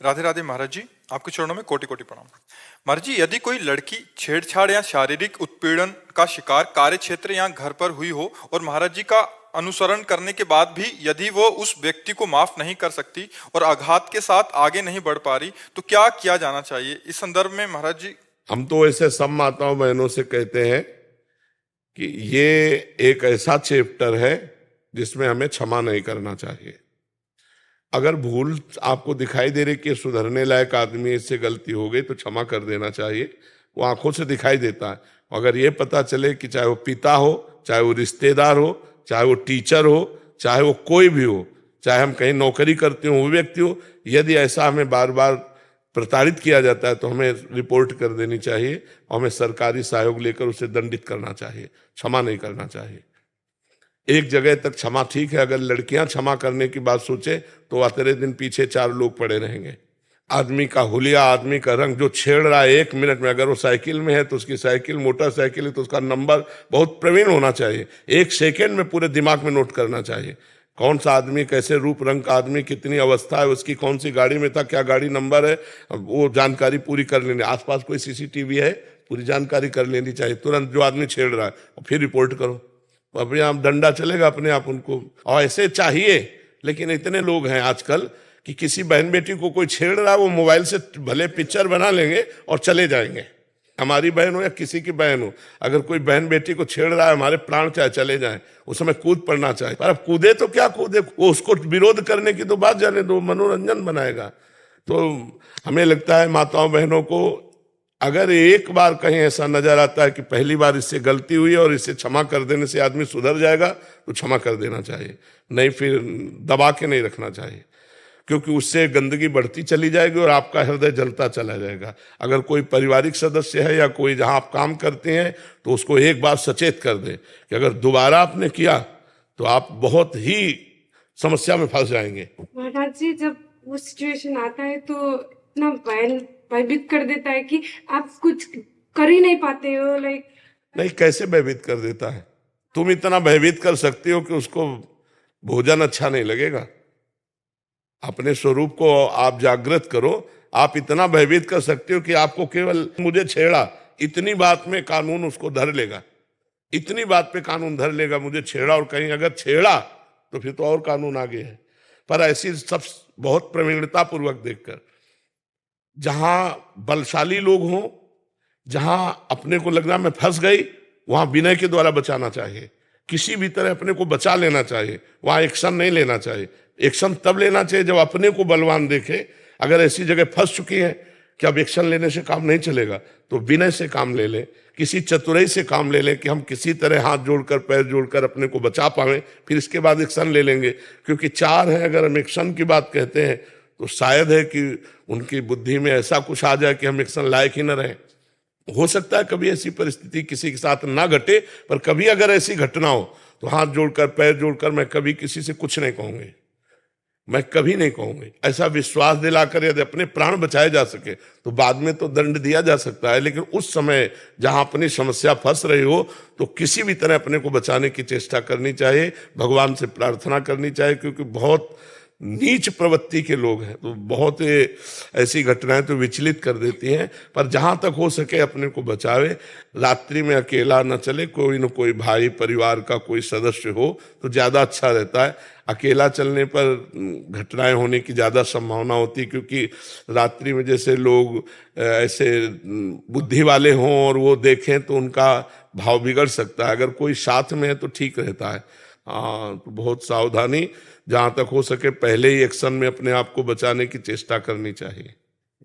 राधे राधे महाराज जी, आपके चरणों में कोटि कोटि प्रणाम। महाराज जी, यदि कोई लड़की छेड़छाड़ या शारीरिक उत्पीड़न का शिकार कार्य क्षेत्र या घर पर हुई हो और महाराज जी का अनुसरण करने के बाद भी यदि वो उस व्यक्ति को माफ नहीं कर सकती और आघात के साथ आगे नहीं बढ़ पा रही, तो क्या किया जाना चाहिए इस संदर्भ में महाराज जी? हम तो ऐसे सब माताओं बहनों से कहते हैं कि ये एक ऐसा चैप्टर है जिसमें हमें क्षमा नहीं करना चाहिए। अगर भूल आपको दिखाई दे रही कि सुधरने लायक आदमी, इससे गलती हो गई तो क्षमा कर देना चाहिए। वो आंखों से दिखाई देता है। अगर ये पता चले कि चाहे वो पिता हो, चाहे वो रिश्तेदार हो, चाहे वो टीचर हो, चाहे वो कोई भी हो, चाहे हम कहीं नौकरी करते हो वो व्यक्ति हो, यदि ऐसा हमें बार बार प्रताड़ित किया जाता है तो हमें रिपोर्ट कर देनी चाहिए और हमें सरकारी सहयोग लेकर उसे दंडित करना चाहिए, क्षमा नहीं करना चाहिए। एक जगह तक क्षमा ठीक है, अगर लड़कियां क्षमा करने की बात सोचे तो आते दिन पीछे 4 लोग पड़े रहेंगे। आदमी का हुलिया, आदमी का रंग जो छेड़ रहा है 1 मिनट में, अगर वो साइकिल में है तो उसकी साइकिल, मोटरसाइकिल है तो उसका नंबर बहुत प्रवीण होना चाहिए। 1 सेकेंड में पूरे दिमाग में नोट करना चाहिए कौन सा आदमी, कैसे रूप रंग का आदमी, कितनी अवस्था है उसकी, कौन सी गाड़ी में था, क्या गाड़ी नंबर है, वो जानकारी पूरी कर लेनी। आसपास कोई सीसीटीवी है, पूरी जानकारी कर लेनी चाहिए तुरंत, जो आदमी छेड़ रहा है, और फिर रिपोर्ट करो। अपने आप डंडा चलेगा अपने आप उनको, और ऐसे चाहिए। लेकिन इतने लोग हैं आजकल कि किसी बहन बेटी को कोई छेड़ रहा है, वो मोबाइल से भले पिक्चर बना लेंगे और चले जाएंगे। हमारी बहन हो या किसी की बहन हो, अगर कोई बहन बेटी को छेड़ रहा है, हमारे प्राण चाहे चले जाएं, उस समय कूद पड़ना चाहिए। पर अब कूदे तो क्या कूदे, वो उसको विरोध करने की तो बात जाने दो, मनोरंजन बनाएगा। तो हमें लगता है माताओं बहनों को, अगर एक बार कहीं ऐसा नजर आता है कि पहली बार इससे गलती हुई और इसे क्षमा कर देने से आदमी सुधर जाएगा, तो क्षमा कर देना चाहिए, नहीं फिर दबा के नहीं रखना चाहिए, क्योंकि उससे गंदगी बढ़ती चली जाएगी और आपका हृदय जलता चला जाएगा। अगर कोई पारिवारिक सदस्य है या कोई जहां आप काम करते हैं तो उसको एक बार सचेत कर दे कि अगर दोबारा आपने किया तो आप बहुत ही समस्या में फंस जाएंगे। महाराज जी, जब वो सिचुएशन आता है तो इतना भयभीत कर देता है कि आप कुछ कर ही नहीं पाते हो। नहीं, कैसे भयभीत कर देता है? तुम इतना भयभीत कर सकती हो कि उसको भोजन अच्छा नहीं लगेगा। अपने स्वरूप को आप जागृत करो। आप इतना भयभीत कर सकते हो कि आपको केवल मुझे छेड़ा, इतनी बात में कानून उसको धर लेगा, इतनी बात पे कानून धर लेगा, मुझे छेड़ा, और कहीं अगर छेड़ा तो फिर तो और कानून आगे है। पर ऐसी सब बहुत प्रवीणता पूर्वक देखकर, जहां बलशाली लोग हों, जहां अपने को लगना मैं फंस गई, वहां विनय के द्वारा बचाना चाहिए। किसी भी तरह अपने को बचा लेना चाहिए, वहां एक्शन नहीं लेना चाहिए। एक्शन तब लेना चाहिए जब अपने को बलवान देखे। अगर ऐसी जगह फंस चुकी है कि अब एक्शन लेने से काम नहीं चलेगा, तो विनय से काम ले लें, किसी चतुराई से काम ले लें कि हम किसी तरह हाथ जोड़कर, पैर जोड़कर अपने को बचा पाएं, फिर इसके बाद एक्शन ले लेंगे। क्योंकि 4 हैं, अगर हम एक्शन की बात कहते हैं तो शायद है कि उनकी बुद्धि में ऐसा कुछ आ जाए कि हम एक्शन लायक ही न रहें। हो सकता है कभी ऐसी परिस्थिति किसी के साथ ना घटे, पर कभी अगर ऐसी घटना हो तो हाथ जोड़कर, पैर जोड़कर मैं कभी किसी से कुछ नहीं कहूंगी, मैं कभी नहीं कहूंगी। ऐसा विश्वास दिलाकर यदि अपने प्राण बचाए जा सके तो बाद में तो दंड दिया जा सकता है, लेकिन उस समय जहां अपनी समस्या फंस रही हो तो किसी भी तरह अपने को बचाने की चेष्टा करनी चाहिए, भगवान से प्रार्थना करनी चाहिए। क्योंकि बहुत नीच प्रवृत्ति के लोग हैं, तो बहुत ऐसी घटनाएं तो विचलित कर देती हैं। पर जहां तक हो सके अपने को बचावे। रात्रि में अकेला न चले, कोई न कोई भाई, परिवार का कोई सदस्य हो तो ज्यादा अच्छा रहता है। अकेला चलने पर घटनाएं होने की ज्यादा संभावना होती है, क्योंकि रात्रि में जैसे लोग ऐसे बुद्धि वाले हों और वो देखें तो उनका भाव बिगड़ सकता है। अगर कोई साथ में है तो ठीक रहता है। तो बहुत सावधानी, जहां तक हो सके पहले ही एक्शन में अपने आप को बचाने की चेष्टा करनी चाहिए।